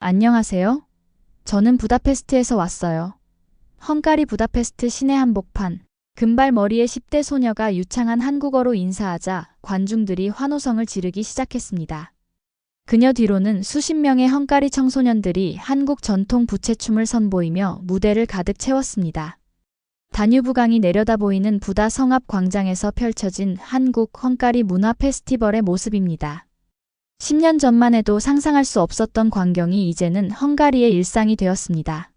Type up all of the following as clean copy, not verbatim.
안녕하세요. 저는 부다페스트에서 왔어요. 헝가리 부다페스트 시내 한복판. 금발머리의 10대 소녀가 유창한 한국어로 인사하자 관중들이 환호성을 지르기 시작했습니다. 그녀 뒤로는 수십 명의 헝가리 청소년들이 한국 전통 부채춤을 선보이며 무대를 가득 채웠습니다. 다뉴브강이 내려다 보이는 부다 성앞 광장에서 펼쳐진 한국 헝가리 문화 페스티벌의 모습입니다. 10년 전만 해도 상상할 수 없었던 광경이 이제는 헝가리의 일상이 되었습니다.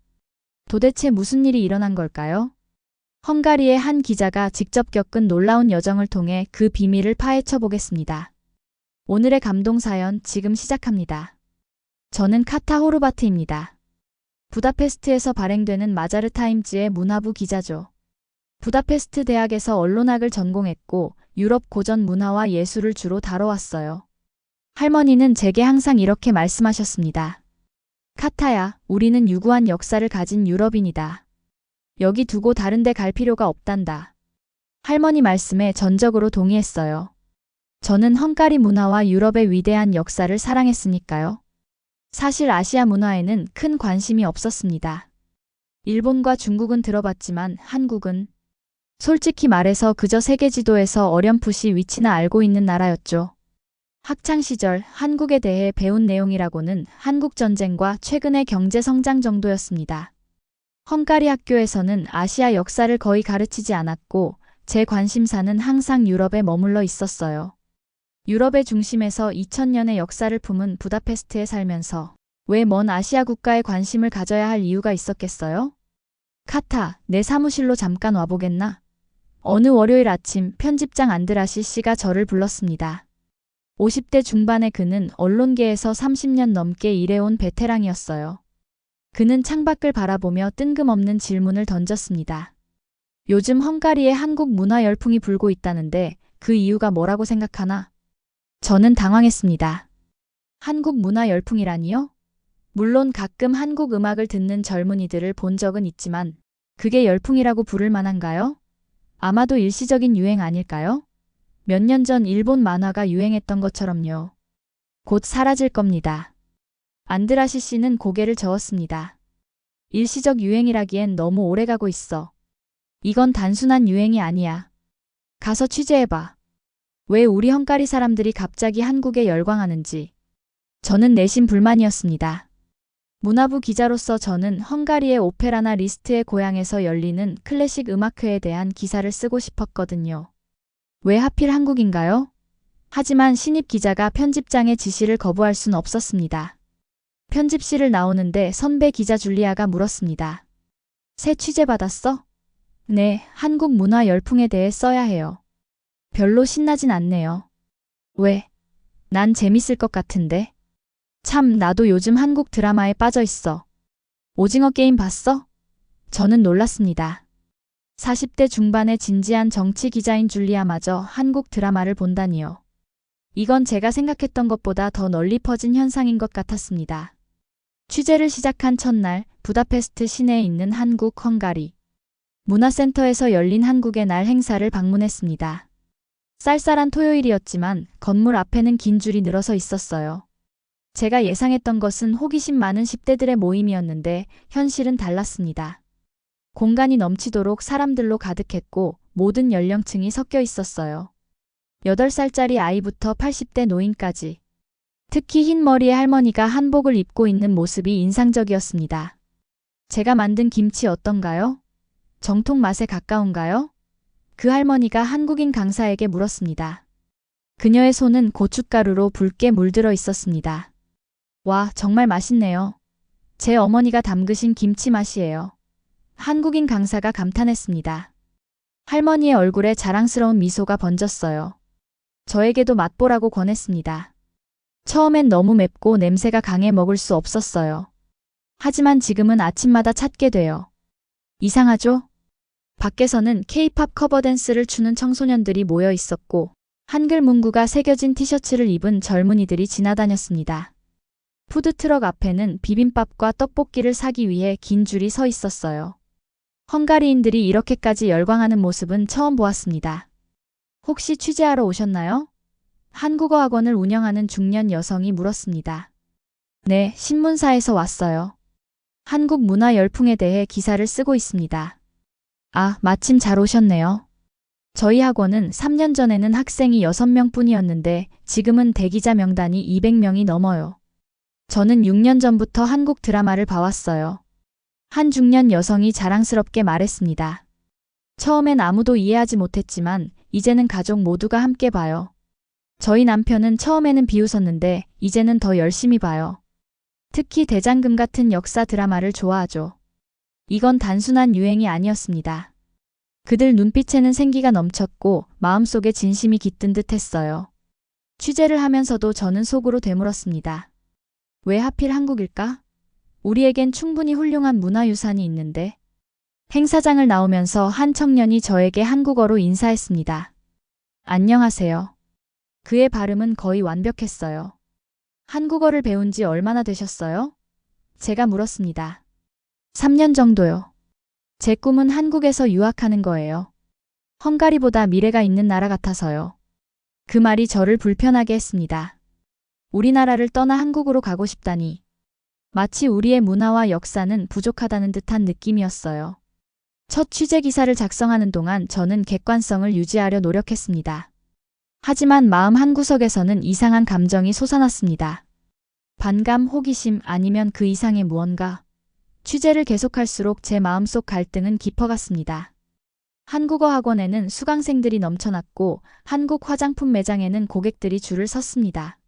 도대체 무슨 일이 일어난 걸까요? 헝가리의 한 기자가 직접 겪은 놀라운 여정을 통해 그 비밀을 파헤쳐 보겠습니다. 오늘의 감동사연 지금 시작합니다. 저는 카타 호르바트입니다. 부다페스트에서 발행되는 마자르타임즈의 문화부 기자죠. 부다페스트 대학에서 언론학을 전공했고 유럽 고전 문화와 예술을 주로 다뤄왔어요. 할머니는 제게 항상 이렇게 말씀하셨습니다. 카타야, 우리는 유구한 역사를 가진 유럽인이다. 여기 두고 다른 데 갈 필요가 없단다. 할머니 말씀에 전적으로 동의했어요. 저는 헝가리 문화와 유럽의 위대한 역사를 사랑했으니까요. 사실 아시아 문화에는 큰 관심이 없었습니다. 일본과 중국은 들어봤지만 한국은 솔직히 말해서 그저 세계 지도에서 어렴풋이 위치나 알고 있는 나라였죠. 학창시절 한국에 대해 배운 내용이라고는 한국전쟁과 최근의 경제성장 정도였습니다. 헝가리 학교에서는 아시아 역사를 거의 가르치지 않았고 제 관심사는 항상 유럽에 머물러 있었어요. 유럽의 중심에서 2000년의 역사를 품은 부다페스트에 살면서 왜 먼 아시아 국가에 관심을 가져야 할 이유가 있었겠어요? 카타, 내 사무실로 잠깐 와보겠나? 어느 월요일 아침 편집장 안드라시 씨가 저를 불렀습니다. 50대 중반의 그는 언론계에서 30년 넘게 일해온 베테랑이었어요. 그는 창밖을 바라보며 뜬금없는 질문을 던졌습니다. 요즘 헝가리에 한국 문화 열풍이 불고 있다는데 그 이유가 뭐라고 생각하나? 저는 당황했습니다. 한국 문화 열풍이라니요? 물론 가끔 한국 음악을 듣는 젊은이들을 본 적은 있지만 그게 열풍이라고 부를 만한가요? 아마도 일시적인 유행 아닐까요? 몇 년 전 일본 만화가 유행했던 것처럼요. 곧 사라질 겁니다. 안드라시 씨는 고개를 저었습니다. 일시적 유행이라기엔 너무 오래가고 있어. 이건 단순한 유행이 아니야. 가서 취재해봐. 왜 우리 헝가리 사람들이 갑자기 한국에 열광하는지. 저는 내심 불만이었습니다. 문화부 기자로서 저는 헝가리의 오페라나 리스트의 고향에서 열리는 클래식 음악회에 대한 기사를 쓰고 싶었거든요. 왜 하필 한국인가요? 하지만 신입 기자가 편집장의 지시를 거부할 순 없었습니다. 편집실을 나오는데 선배 기자 줄리아가 물었습니다. 새 취재 받았어? 네, 한국 문화 열풍에 대해 써야 해요. 별로 신나진 않네요. 왜? 난 재밌을 것 같은데. 참, 나도 요즘 한국 드라마에 빠져 있어. 오징어 게임 봤어? 저는 놀랐습니다. 40대 중반의 진지한 정치 기자인 줄리아마저 한국 드라마를 본다니요. 이건 제가 생각했던 것보다 더 널리 퍼진 현상인 것 같았습니다. 취재를 시작한 첫날 부다페스트 시내에 있는 한국 헝가리 문화센터에서 열린 한국의 날 행사를 방문했습니다. 쌀쌀한 토요일이었지만 건물 앞에는 긴 줄이 늘어서 있었어요. 제가 예상했던 것은 호기심 많은 10대들의 모임이었는데 현실은 달랐습니다. 공간이 넘치도록 사람들로 가득했고 모든 연령층이 섞여 있었어요. 8살짜리 아이부터 80대 노인까지. 특히 흰 머리의 할머니가 한복을 입고 있는 모습이 인상적이었습니다. 제가 만든 김치 어떤가요? 정통 맛에 가까운가요? 그 할머니가 한국인 강사에게 물었습니다. 그녀의 손은 고춧가루로 붉게 물들어 있었습니다. 와, 정말 맛있네요. 제 어머니가 담그신 김치 맛이에요. 한국인 강사가 감탄했습니다. 할머니의 얼굴에 자랑스러운 미소가 번졌어요. 저에게도 맛보라고 권했습니다. 처음엔 너무 맵고 냄새가 강해 먹을 수 없었어요. 하지만 지금은 아침마다 찾게 돼요. 이상하죠? 밖에서는 K-팝 커버 댄스를 추는 청소년들이 모여 있었고 한글 문구가 새겨진 티셔츠를 입은 젊은이들이 지나다녔습니다. 푸드트럭 앞에는 비빔밥과 떡볶이를 사기 위해 긴 줄이 서 있었어요. 헝가리인들이 이렇게까지 열광하는 모습은 처음 보았습니다. 혹시 취재하러 오셨나요? 한국어 학원을 운영하는 중년 여성이 물었습니다. 네, 신문사에서 왔어요. 한국 문화 열풍에 대해 기사를 쓰고 있습니다. 아, 마침 잘 오셨네요. 저희 학원은 3년 전에는 학생이 6명 뿐이었는데 지금은 대기자 명단이 200명이 넘어요. 저는 6년 전부터 한국 드라마를 봐왔어요. 한 중년 여성이 자랑스럽게 말했습니다. 처음엔 아무도 이해하지 못했지만 이제는 가족 모두가 함께 봐요. 저희 남편은 처음에는 비웃었는데 이제는 더 열심히 봐요. 특히 대장금 같은 역사 드라마를 좋아하죠. 이건 단순한 유행이 아니었습니다. 그들 눈빛에는 생기가 넘쳤고 마음속에 진심이 깃든 듯 했어요. 취재를 하면서도 저는 속으로 되물었습니다. 왜 하필 한국일까? 우리에겐 충분히 훌륭한 문화유산이 있는데. 행사장을 나오면서 한 청년이 저에게 한국어로 인사했습니다. 안녕하세요. 그의 발음은 거의 완벽했어요. 한국어를 배운 지 얼마나 되셨어요? 제가 물었습니다. 3년 정도요. 제 꿈은 한국에서 유학하는 거예요. 헝가리보다 미래가 있는 나라 같아서요. 그 말이 저를 불편하게 했습니다. 우리나라를 떠나 한국으로 가고 싶다니. 마치 우리의 문화와 역사는 부족하다는 듯한 느낌이었어요. 첫 취재 기사를 작성하는 동안 저는 객관성을 유지하려 노력했습니다. 하지만 마음 한구석에서는 이상한 감정이 솟아났습니다. 반감, 호기심 아니면 그 이상의 무언가. 취재를 계속할수록 제 마음속 갈등은 깊어갔습니다. 한국어 학원에는 수강생들이 넘쳐났고 한국 화장품 매장에는 고객들이 줄을 섰습니다.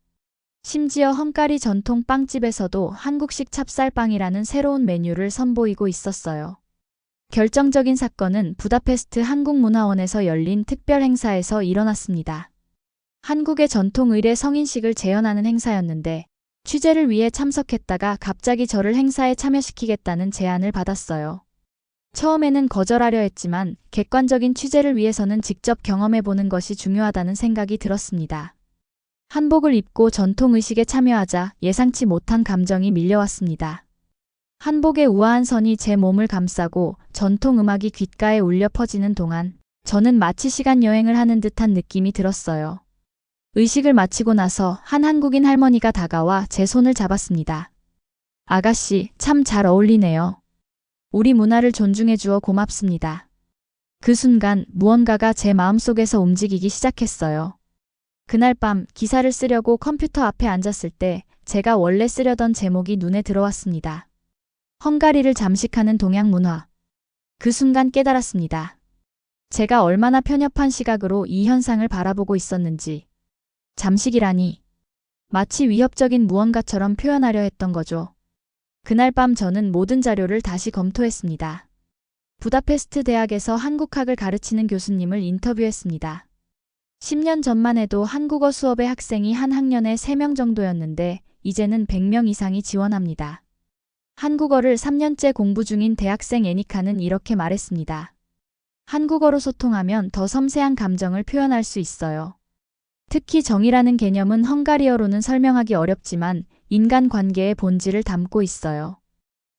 심지어 헝가리 전통 빵집에서도 한국식 찹쌀빵이라는 새로운 메뉴를 선보이고 있었어요. 결정적인 사건은 부다페스트 한국문화원에서 열린 특별 행사에서 일어났습니다. 한국의 전통 의례 성인식을 재현하는 행사였는데 취재를 위해 참석했다가 갑자기 저를 행사에 참여시키겠다는 제안을 받았어요. 처음에는 거절하려 했지만 객관적인 취재를 위해서는 직접 경험해보는 것이 중요하다는 생각이 들었습니다. 한복을 입고 전통 의식에 참여하자 예상치 못한 감정이 밀려왔습니다. 한복의 우아한 선이 제 몸을 감싸고 전통 음악이 귓가에 울려 퍼지는 동안 저는 마치 시간 여행을 하는 듯한 느낌이 들었어요. 의식을 마치고 나서 한 한국인 할머니가 다가와 제 손을 잡았습니다. 아가씨, 참 잘 어울리네요. 우리 문화를 존중해 주어 고맙습니다. 그 순간 무언가가 제 마음속에서 움직이기 시작했어요. 그날 밤 기사를 쓰려고 컴퓨터 앞에 앉았을 때 제가 원래 쓰려던 제목이 눈에 들어왔습니다. 헝가리를 잠식하는 동양 문화. 그 순간 깨달았습니다. 제가 얼마나 편협한 시각으로 이 현상을 바라보고 있었는지. 잠식이라니. 마치 위협적인 무언가처럼 표현하려 했던 거죠. 그날 밤 저는 모든 자료를 다시 검토했습니다. 부다페스트 대학에서 한국학을 가르치는 교수님을 인터뷰했습니다. 10년 전만 해도 한국어 수업의 학생이 한 학년에 3명 정도였는데 이제는 100명 이상이 지원합니다. 한국어를 3년째 공부 중인 대학생 애니카는 이렇게 말했습니다. 한국어로 소통하면 더 섬세한 감정을 표현할 수 있어요. 특히 정이라는 개념은 헝가리어로는 설명하기 어렵지만 인간관계의 본질을 담고 있어요.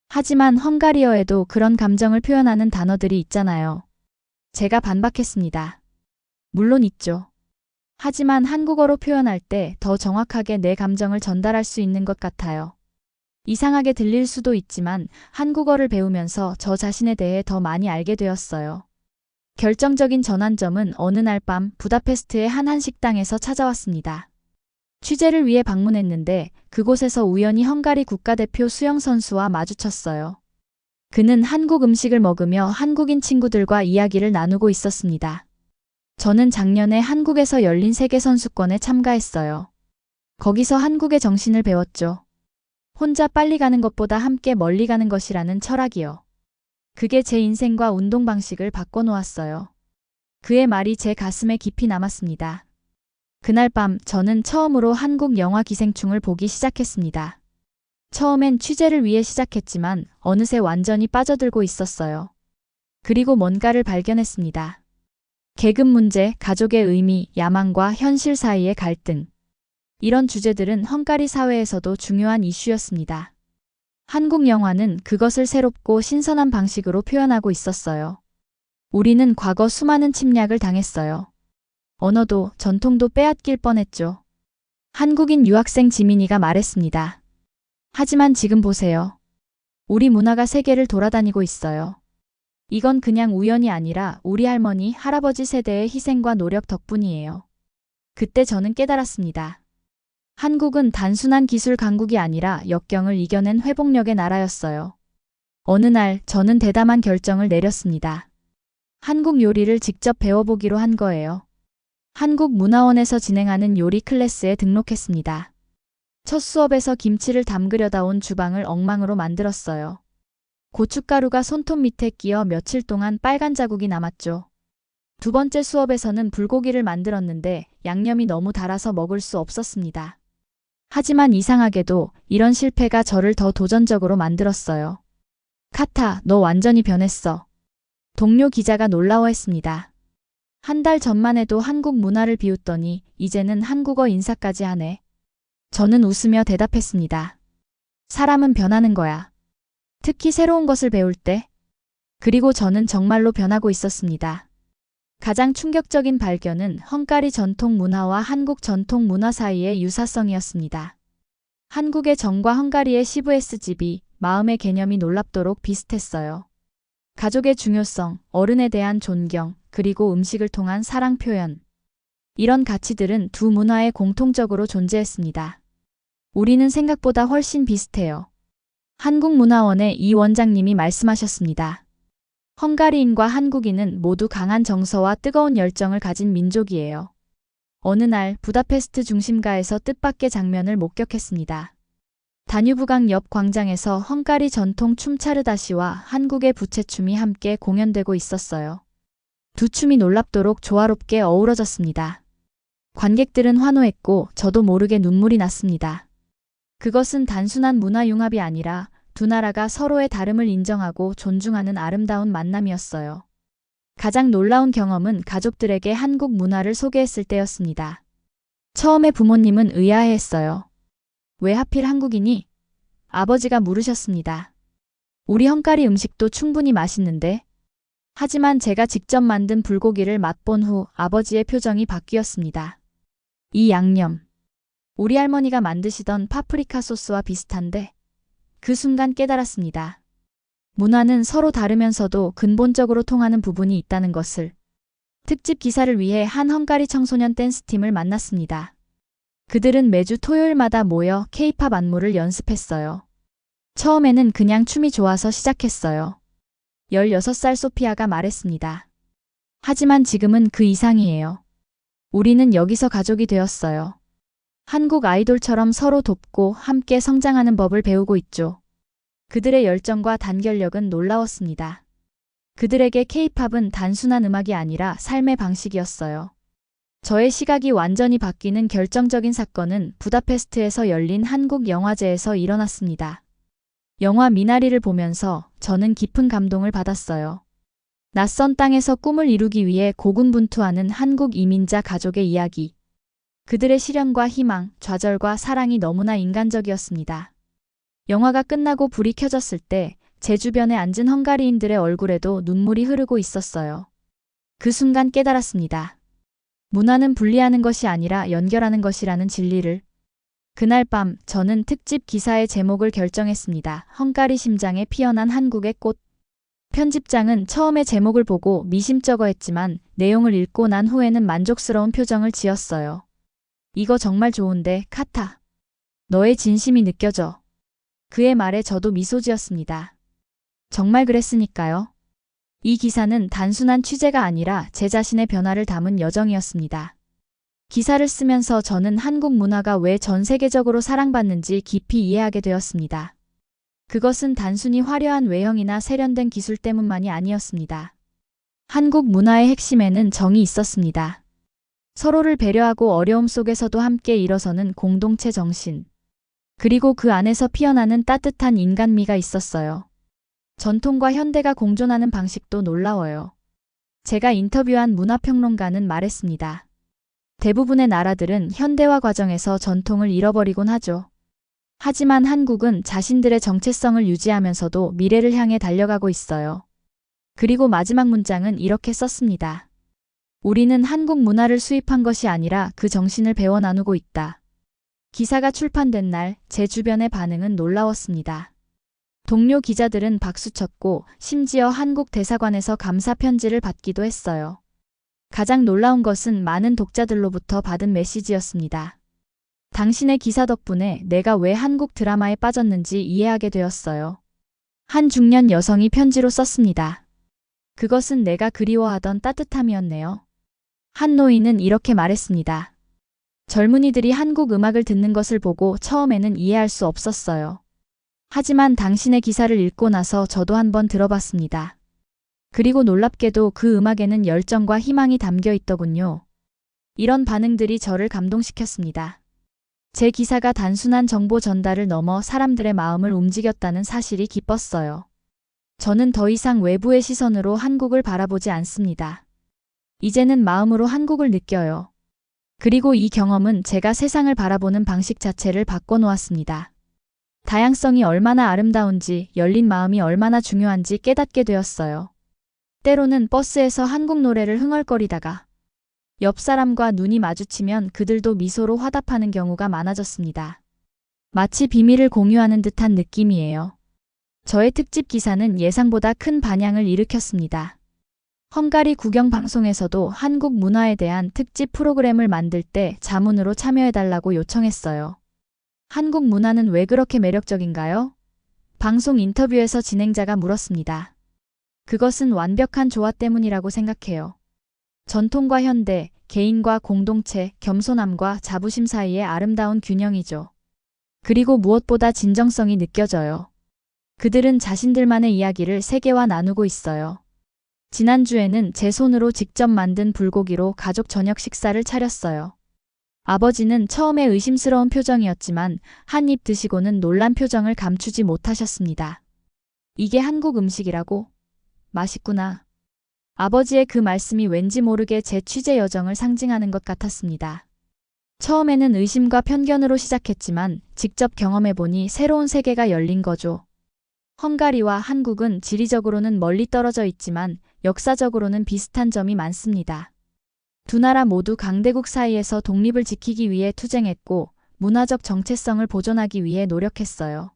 하지만 헝가리어에도 그런 감정을 표현하는 단어들이 있잖아요. 제가 반박했습니다. 물론 있죠. 하지만 한국어로 표현할 때 더 정확하게 내 감정을 전달할 수 있는 것 같아요. 이상하게 들릴 수도 있지만 한국어를 배우면서 저 자신에 대해 더 많이 알게 되었어요. 결정적인 전환점은 어느 날 밤 부다페스트의 한 한식당에서 찾아왔습니다. 취재를 위해 방문했는데 그곳에서 우연히 헝가리 국가대표 수영 선수와 마주쳤어요. 그는 한국 음식을 먹으며 한국인 친구들과 이야기를 나누고 있었습니다. 저는 작년에 한국에서 열린 세계선수권에 참가했어요. 거기서 한국의 정신을 배웠죠. 혼자 빨리 가는 것보다 함께 멀리 가는 것이라는 철학이요. 그게 제 인생과 운동 방식을 바꿔놓았어요. 그의 말이 제 가슴에 깊이 남았습니다. 그날 밤 저는 처음으로 한국 영화 기생충을 보기 시작했습니다. 처음엔 취재를 위해 시작했지만 어느새 완전히 빠져들고 있었어요. 그리고 뭔가를 발견했습니다. 계급 문제, 가족의 의미, 야망과 현실 사이의 갈등. 이런 주제들은 헝가리 사회에서도 중요한 이슈였습니다. 한국 영화는 그것을 새롭고 신선한 방식으로 표현하고 있었어요. 우리는 과거 수많은 침략을 당했어요. 언어도 전통도 빼앗길 뻔했죠. 한국인 유학생 지민이가 말했습니다. 하지만 지금 보세요. 우리 문화가 세계를 돌아다니고 있어요. 이건 그냥 우연이 아니라 우리 할머니, 할아버지 세대의 희생과 노력 덕분이에요. 그때 저는 깨달았습니다. 한국은 단순한 기술 강국이 아니라 역경을 이겨낸 회복력의 나라였어요. 어느 날 저는 대담한 결정을 내렸습니다. 한국 요리를 직접 배워보기로 한 거예요. 한국문화원에서 진행하는 요리 클래스에 등록했습니다. 첫 수업에서 김치를 담그려다 온 주방을 엉망으로 만들었어요. 고춧가루가 손톱 밑에 끼어 며칠 동안 빨간 자국이 남았죠. 두 번째 수업에서는 불고기를 만들었는데 양념이 너무 달아서 먹을 수 없었습니다. 하지만 이상하게도 이런 실패가 저를 더 도전적으로 만들었어요. 카타, 너 완전히 변했어. 동료 기자가 놀라워했습니다. 한 달 전만 해도 한국 문화를 비웃더니 이제는 한국어 인사까지 하네. 저는 웃으며 대답했습니다. 사람은 변하는 거야. 특히 새로운 것을 배울 때. 그리고 저는 정말로 변하고 있었습니다. 가장 충격적인 발견은 헝가리 전통 문화와 한국 전통 문화 사이의 유사성이었습니다. 한국의 정과 헝가리의 시브에스 집이 마음의 개념이 놀랍도록 비슷했어요. 가족의 중요성, 어른에 대한 존경, 그리고 음식을 통한 사랑 표현. 이런 가치들은 두 문화에 공통적으로 존재했습니다. 우리는 생각보다 훨씬 비슷해요. 한국문화원의 이 원장님이 말씀하셨습니다. 헝가리인과 한국인은 모두 강한 정서와 뜨거운 열정을 가진 민족이에요. 어느 날 부다페스트 중심가에서 뜻밖의 장면을 목격했습니다. 다뉴브강 옆 광장에서 헝가리 전통 춤 차르다시와 한국의 부채춤이 함께 공연되고 있었어요. 두 춤이 놀랍도록 조화롭게 어우러졌습니다. 관객들은 환호했고 저도 모르게 눈물이 났습니다. 그것은 단순한 문화 융합이 아니라 두 나라가 서로의 다름을 인정하고 존중하는 아름다운 만남이었어요. 가장 놀라운 경험은 가족들에게 한국 문화를 소개했을 때였습니다. 처음에 부모님은 의아해했어요. 왜 하필 한국이니? 아버지가 물으셨습니다. 우리 헝가리 음식도 충분히 맛있는데? 하지만 제가 직접 만든 불고기를 맛본 후 아버지의 표정이 바뀌었습니다. 이 양념. 우리 할머니가 만드시던 파프리카 소스와 비슷한데? 그 순간 깨달았습니다. 문화는 서로 다르면서도 근본적으로 통하는 부분이 있다는 것을. 특집 기사를 위해 한 헝가리 청소년 댄스팀을 만났습니다. 그들은 매주 토요일마다 모여 K-팝 안무를 연습했어요. 처음에는 그냥 춤이 좋아서 시작했어요. 16살 소피아가 말했습니다. 하지만 지금은 그 이상이에요. 우리는 여기서 가족이 되었어요. 한국 아이돌처럼 서로 돕고 함께 성장하는 법을 배우고 있죠. 그들의 열정과 단결력은 놀라웠습니다. 그들에게 K-팝은 단순한 음악이 아니라 삶의 방식이었어요. 저의 시각이 완전히 바뀌는 결정적인 사건은 부다페스트에서 열린 한국 영화제에서 일어났습니다. 영화 미나리를 보면서 저는 깊은 감동을 받았어요. 낯선 땅에서 꿈을 이루기 위해 고군분투하는 한국 이민자 가족의 이야기. 그들의 시련과 희망, 좌절과 사랑이 너무나 인간적이었습니다. 영화가 끝나고 불이 켜졌을 때 제 주변에 앉은 헝가리인들의 얼굴에도 눈물이 흐르고 있었어요. 그 순간 깨달았습니다. 문화는 분리하는 것이 아니라 연결하는 것이라는 진리를. 그날 밤 저는 특집 기사의 제목을 결정했습니다. 헝가리 심장에 피어난 한국의 꽃. 편집장은 처음에 제목을 보고 미심쩍어했지만 내용을 읽고 난 후에는 만족스러운 표정을 지었어요. 이거 정말 좋은데, 카타. 너의 진심이 느껴져. 그의 말에 저도 미소 지었습니다. 정말 그랬으니까요. 이 기사는 단순한 취재가 아니라 제 자신의 변화를 담은 여정이었습니다. 기사를 쓰면서 저는 한국 문화가 왜 전 세계적으로 사랑받는지 깊이 이해하게 되었습니다. 그것은 단순히 화려한 외형이나 세련된 기술 때문만이 아니었습니다. 한국 문화의 핵심에는 정이 있었습니다. 서로를 배려하고 어려움 속에서도 함께 일어서는 공동체 정신. 그리고 그 안에서 피어나는 따뜻한 인간미가 있었어요. 전통과 현대가 공존하는 방식도 놀라워요. 제가 인터뷰한 문화평론가는 말했습니다. 대부분의 나라들은 현대화 과정에서 전통을 잃어버리곤 하죠. 하지만 한국은 자신들의 정체성을 유지하면서도 미래를 향해 달려가고 있어요. 그리고 마지막 문장은 이렇게 썼습니다. 우리는 한국 문화를 수입한 것이 아니라 그 정신을 배워 나누고 있다. 기사가 출판된 날 제 주변의 반응은 놀라웠습니다. 동료 기자들은 박수쳤고 심지어 한국 대사관에서 감사 편지를 받기도 했어요. 가장 놀라운 것은 많은 독자들로부터 받은 메시지였습니다. 당신의 기사 덕분에 내가 왜 한국 드라마에 빠졌는지 이해하게 되었어요. 한 중년 여성이 편지로 썼습니다. 그것은 내가 그리워하던 따뜻함이었네요. 한 노인은 이렇게 말했습니다. 젊은이들이 한국 음악을 듣는 것을 보고 처음에는 이해할 수 없었어요. 하지만 당신의 기사를 읽고 나서 저도 한번 들어봤습니다. 그리고 놀랍게도 그 음악에는 열정과 희망이 담겨 있더군요. 이런 반응들이 저를 감동시켰습니다. 제 기사가 단순한 정보 전달을 넘어 사람들의 마음을 움직였다는 사실이 기뻤어요. 저는 더 이상 외부의 시선으로 한국을 바라보지 않습니다. 이제는 마음으로 한국을 느껴요. 그리고 이 경험은 제가 세상을 바라보는 방식 자체를 바꿔놓았습니다. 다양성이 얼마나 아름다운지, 열린 마음이 얼마나 중요한지 깨닫게 되었어요. 때로는 버스에서 한국 노래를 흥얼거리다가 옆 사람과 눈이 마주치면 그들도 미소로 화답하는 경우가 많아졌습니다. 마치 비밀을 공유하는 듯한 느낌이에요. 저의 특집 기사는 예상보다 큰 반향을 일으켰습니다. 헝가리 국영 방송에서도 한국 문화에 대한 특집 프로그램을 만들 때 자문으로 참여해달라고 요청했어요. 한국 문화는 왜 그렇게 매력적인가요? 방송 인터뷰에서 진행자가 물었습니다. 그것은 완벽한 조화 때문이라고 생각해요. 전통과 현대, 개인과 공동체, 겸손함과 자부심 사이의 아름다운 균형이죠. 그리고 무엇보다 진정성이 느껴져요. 그들은 자신들만의 이야기를 세계와 나누고 있어요. 지난주에는 제 손으로 직접 만든 불고기로 가족 저녁 식사를 차렸어요. 아버지는 처음에 의심스러운 표정이었지만 한 입 드시고는 놀란 표정을 감추지 못하셨습니다. 이게 한국 음식이라고? 맛있구나. 아버지의 그 말씀이 왠지 모르게 제 취재 여정을 상징하는 것 같았습니다. 처음에는 의심과 편견으로 시작했지만 직접 경험해보니 새로운 세계가 열린 거죠. 헝가리와 한국은 지리적으로는 멀리 떨어져 있지만 역사적으로는 비슷한 점이 많습니다. 두 나라 모두 강대국 사이에서 독립을 지키기 위해 투쟁했고 문화적 정체성을 보존하기 위해 노력했어요.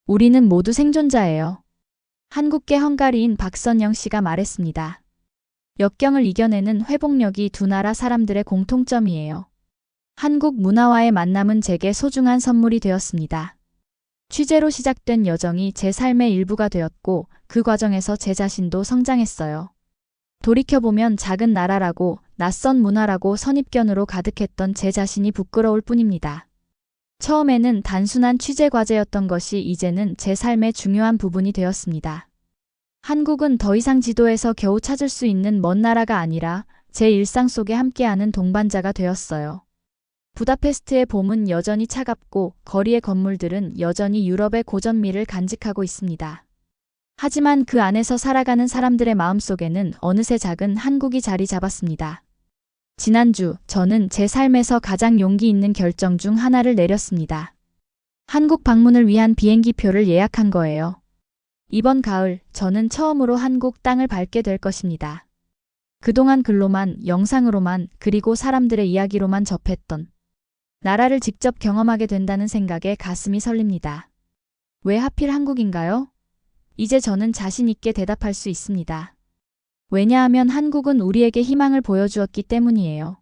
우리는 모두 생존자예요. 한국계 헝가리인 박선영 씨가 말했습니다. 역경을 이겨내는 회복력이 두 나라 사람들의 공통점이에요. 한국 문화와의 만남은 제게 소중한 선물이 되었습니다. 취재로 시작된 여정이 제 삶의 일부가 되었고 그 과정에서 제 자신도 성장했어요. 돌이켜보면 작은 나라라고 낯선 문화라고 선입견으로 가득했던 제 자신이 부끄러울 뿐입니다. 처음에는 단순한 취재 과제였던 것이 이제는 제 삶의 중요한 부분이 되었습니다. 한국은 더 이상 지도에서 겨우 찾을 수 있는 먼 나라가 아니라 제 일상 속에 함께하는 동반자가 되었어요. 부다페스트의 봄은 여전히 차갑고 거리의 건물들은 여전히 유럽의 고전미를 간직하고 있습니다. 하지만 그 안에서 살아가는 사람들의 마음속에는 어느새 작은 한국이 자리 잡았습니다. 지난주 저는 제 삶에서 가장 용기 있는 결정 중 하나를 내렸습니다. 한국 방문을 위한 비행기표를 예약한 거예요. 이번 가을 저는 처음으로 한국 땅을 밟게 될 것입니다. 그동안 글로만, 영상으로만, 그리고 사람들의 이야기로만 접했던 나라를 직접 경험하게 된다는 생각에 가슴이 설립니다. 왜 하필 한국인가요? 이제 저는 자신 있게 대답할 수 있습니다. 왜냐하면 한국은 우리에게 희망을 보여주었기 때문이에요.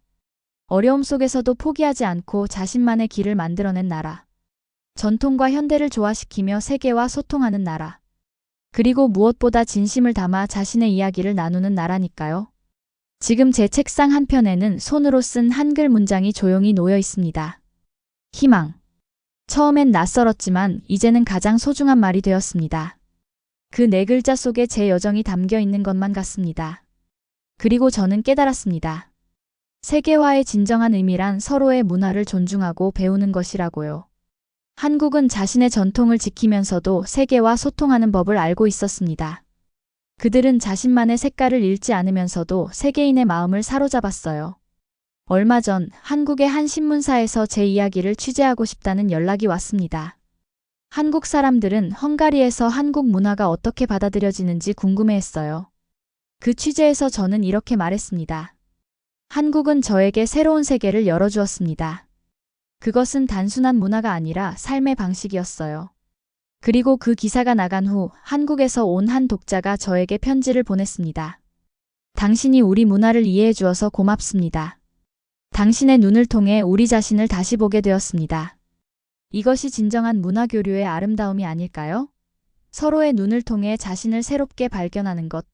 어려움 속에서도 포기하지 않고 자신만의 길을 만들어낸 나라. 전통과 현대를 조화시키며 세계와 소통하는 나라. 그리고 무엇보다 진심을 담아 자신의 이야기를 나누는 나라니까요. 지금 제 책상 한편에는 손으로 쓴 한글 문장이 조용히 놓여 있습니다. 희망. 처음엔 낯설었지만 이제는 가장 소중한 말이 되었습니다. 그 네 글자 속에 제 여정이 담겨 있는 것만 같습니다. 그리고 저는 깨달았습니다. 세계화의 진정한 의미란 서로의 문화를 존중하고 배우는 것이라고요. 한국은 자신의 전통을 지키면서도 세계와 소통하는 법을 알고 있었습니다. 그들은 자신만의 색깔을 잃지 않으면서도 세계인의 마음을 사로잡았어요. 얼마 전 한국의 한 신문사에서 제 이야기를 취재하고 싶다는 연락이 왔습니다. 한국 사람들은 헝가리에서 한국 문화가 어떻게 받아들여지는지 궁금해했어요. 그 취재에서 저는 이렇게 말했습니다. 한국은 저에게 새로운 세계를 열어주었습니다. 그것은 단순한 문화가 아니라 삶의 방식이었어요. 그리고 그 기사가 나간 후 한국에서 온 한 독자가 저에게 편지를 보냈습니다. 당신이 우리 문화를 이해해 주어서 고맙습니다. 당신의 눈을 통해 우리 자신을 다시 보게 되었습니다. 이것이 진정한 문화 교류의 아름다움이 아닐까요? 서로의 눈을 통해 자신을 새롭게 발견하는 것.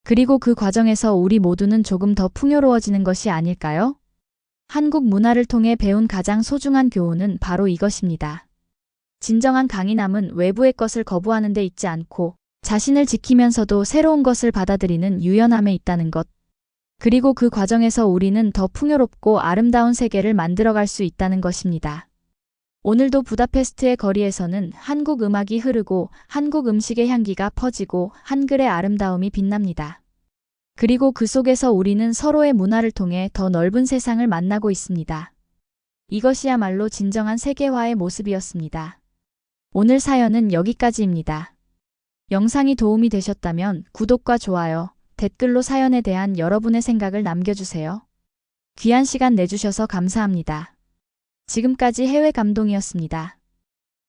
그리고 그 과정에서 우리 모두는 조금 더 풍요로워지는 것이 아닐까요? 한국 문화를 통해 배운 가장 소중한 교훈은 바로 이것입니다. 진정한 강인함은 외부의 것을 거부하는 데 있지 않고 자신을 지키면서도 새로운 것을 받아들이는 유연함에 있다는 것. 그리고 그 과정에서 우리는 더 풍요롭고 아름다운 세계를 만들어갈 수 있다는 것입니다. 오늘도 부다페스트의 거리에서는 한국 음악이 흐르고 한국 음식의 향기가 퍼지고 한글의 아름다움이 빛납니다. 그리고 그 속에서 우리는 서로의 문화를 통해 더 넓은 세상을 만나고 있습니다. 이것이야말로 진정한 세계화의 모습이었습니다. 오늘 사연은 여기까지입니다. 영상이 도움이 되셨다면 구독과 좋아요, 댓글로 사연에 대한 여러분의 생각을 남겨주세요. 귀한 시간 내주셔서 감사합니다. 지금까지 해외 감동이었습니다.